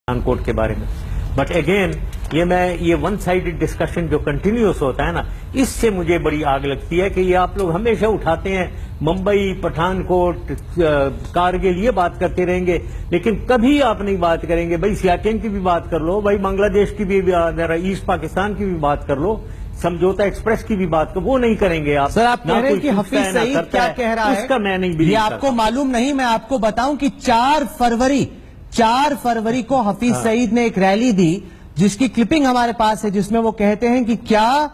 पठानकोट के बारे में। बट अगेन ये वन साइडेड डिस्कशन जो कंटिन्यूस होता है ना, इससे मुझे बड़ी आग लगती है कि ये आप लोग हमेशा उठाते हैं मुंबई, पठानकोट, कारगिल, ये बात करते रहेंगे, लेकिन कभी आप नहीं बात करेंगे भाई सियाचिन की भी बात कर लो, भाई बांग्लादेश की भी, ईस्ट पाकिस्तान की भी बात कर लो, समझौता एक्सप्रेस की भी बात कर, वो नहीं करेंगे आप। सर, आप कह रहे हैं कि हफीज सईद क्या कह रहा है, उसका मैं नहीं बिलीव करता। ये आपको मालूम नहीं, मैं आपको बताऊं कि 4 फरवरी को हफीज सईद ने एक रैली दी जिसकी क्लिपिंग हमारे पास है, जिसमें वो कहते हैं कि क्या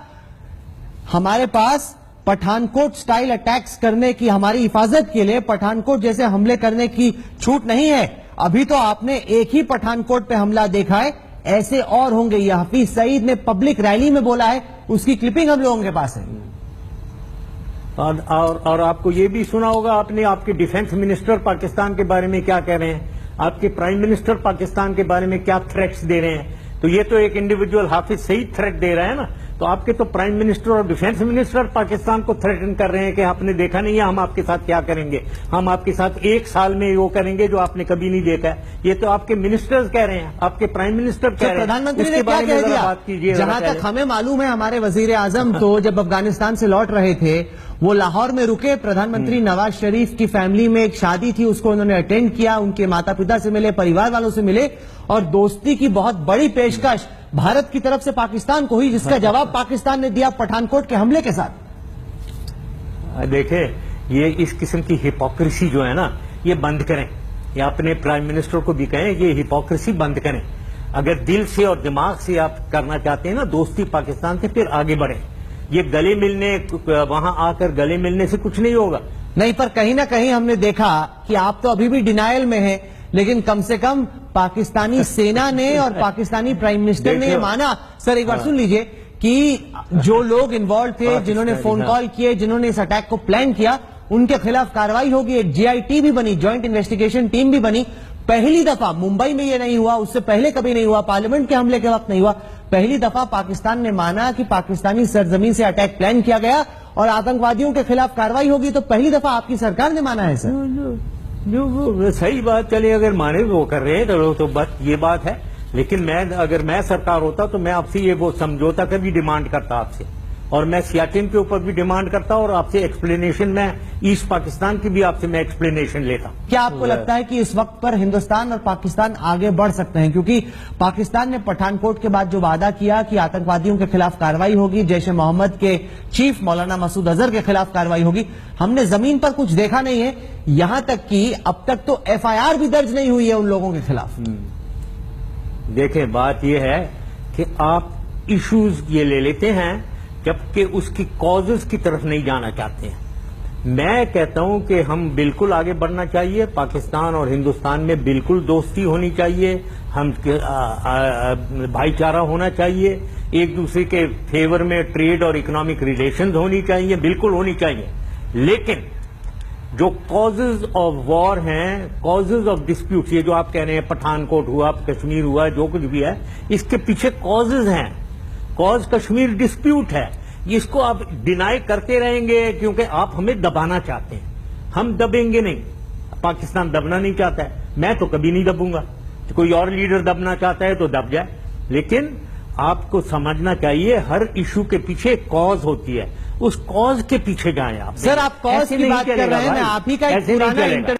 हमारे पास पठानकोट स्टाइल अटैक्स करने की, हमारी हिफाजत के लिए पठानकोट जैसे हमले करने की छूट नहीं है। अभी तो आपने एक ही पठानकोट पे हमला देखा है, ऐसे और होंगे। यह हफीज सईद ने पब्लिक रैली में बोला है, उसकी क्लिपिंग हम लोगों के पास है। और आपको ये भी सुना होगा आपने, आपके डिफेंस मिनिस्टर पाकिस्तान के बारे में क्या कह रहे हैं, आपके प्राइम मिनिस्टर पाकिस्तान के बारे में क्या थ्रेट्स दे रहे हैं। तो ये तो एक इंडिविजुअल हाफिज सईद थ्रेट दे रहा है ना, तो आपके तो प्राइम मिनिस्टर और डिफेंस मिनिस्टर पाकिस्तान को थ्रेटन कर रहे हैं कि आपने देखा नहीं है हम आपके साथ क्या करेंगे, हम आपके साथ 1 साल में वो करेंगे जो आपने कभी नहीं देखा है। ये तो आपके मिनिस्टर्स कह रहे हैं, आपके प्राइम मिनिस्टर कह रहे हैं। प्रधानमंत्री ने क्या कह दिया? जहां तक हमें मालूम है, हमारे वजीर आजम तो जब अफगानिस्तान से लौट रहे थे वो लाहौर में रुके, प्रधानमंत्री नवाज शरीफ की फैमिली में एक शादी थी, उसको उन्होंने अटेंड किया, उनके माता पिता से मिले, परिवार वालों से मिले, और दोस्ती की बहुत बड़ी पेशकश भारत की तरफ से पाकिस्तान को हुई, जिसका जवाब पाकिस्तान ने दिया पठानकोट के हमले के साथ। देखे, ये इस किस्म की हिपोक्रेसी जो है ना, ये बंद करें, या अपने प्राइम मिनिस्टर को भी कहें ये हिपोक्रेसी बंद करें। अगर दिल से और दिमाग से आप करना चाहते हैं ना दोस्ती पाकिस्तान से, फिर आगे बढ़ें। ये गले मिलने, वहां आकर गले मिलने से कुछ नहीं होगा। नहीं, पर कहीं ना कहीं हमने देखा कि आप तो अभी भी डिनायल में हैं, लेकिन कम से कम पाकिस्तानी सेना ने और पाकिस्तानी प्राइम मिनिस्टर ने माना। सर, एक बार सुन लीजिए कि जो लोग इन्वॉल्व थे, जिन्होंने फोन कॉल किए, जिन्होंने इस अटैक को प्लान किया, उनके खिलाफ कार्रवाई होगी। एक GIT भी बनी, ज्वाइंट इन्वेस्टिगेशन टीम भी बनी। पहली दफा मुंबई में ये नहीं हुआ, उससे पहले कभी नहीं हुआ, पार्लियामेंट के हमले के वक्त नहीं हुआ। पहली दफा पाकिस्तान ने माना कि पाकिस्तानी सरजमीन से अटैक प्लान किया गया और आतंकवादियों के खिलाफ कार्रवाई होगी। तो पहली दफा आपकी सरकार ने माना है सर। जो सही बात, चले अगर माने वो कर रहे हैं तो बस ये बात है। लेकिन अगर मैं सरकार होता तो मैं आपसे ये वो समझौता का भी डिमांड करता आपसे, और मैं सियाचिन के ऊपर भी डिमांड करता, और आपसे एक्सप्लेनेशन, मैं ईस्ट पाकिस्तान की भी आपसे मैं एक्सप्लेनेशन लेता। क्या आपको लगता है कि इस वक्त पर हिंदुस्तान और पाकिस्तान आगे बढ़ सकते हैं? क्योंकि पाकिस्तान ने पठानकोट के बाद जो वादा किया कि आतंकवादियों के खिलाफ कार्रवाई होगी, जैश ए मोहम्मद के चीफ मौलाना मसूद अजहर के खिलाफ कार्रवाई होगी, हमने जमीन पर कुछ देखा नहीं है। यहां तक कि अब तक तो FIR भी दर्ज नहीं हुई है उन लोगों के खिलाफ। देखें, बात यह है कि आप इश्यूज ये ले लेते हैं जबकि उसकी कॉजेज की तरफ नहीं जाना चाहते हैं। मैं कहता हूं कि हम बिल्कुल आगे बढ़ना चाहिए, पाकिस्तान और हिंदुस्तान में बिल्कुल दोस्ती होनी चाहिए, हम भाईचारा होना चाहिए, एक दूसरे के फेवर में ट्रेड और इकोनॉमिक रिलेशंस होनी चाहिए, बिल्कुल होनी चाहिए। लेकिन जो कॉजेज ऑफ वॉर हैं, कॉजेज ऑफ डिस्प्यूट, ये जो आप कह रहे हैं पठानकोट हुआ, कश्मीर हुआ, जो कुछ भी है, इसके पीछे कॉजेज हैं। कॉज कश्मीर डिस्प्यूट है, इसको आप डिनाई करते रहेंगे क्योंकि आप हमें दबाना चाहते हैं। हम दबेंगे नहीं, पाकिस्तान दबना नहीं चाहता है, मैं तो कभी नहीं दबूंगा। कोई और लीडर दबना चाहता है तो दब जाए, लेकिन आपको समझना चाहिए हर इशू के पीछे एक कॉज होती है, उस कॉज के पीछे जाएं आप। सर, आप कॉज की बात कर रहे हैं, मैं आप ही का एक पुराना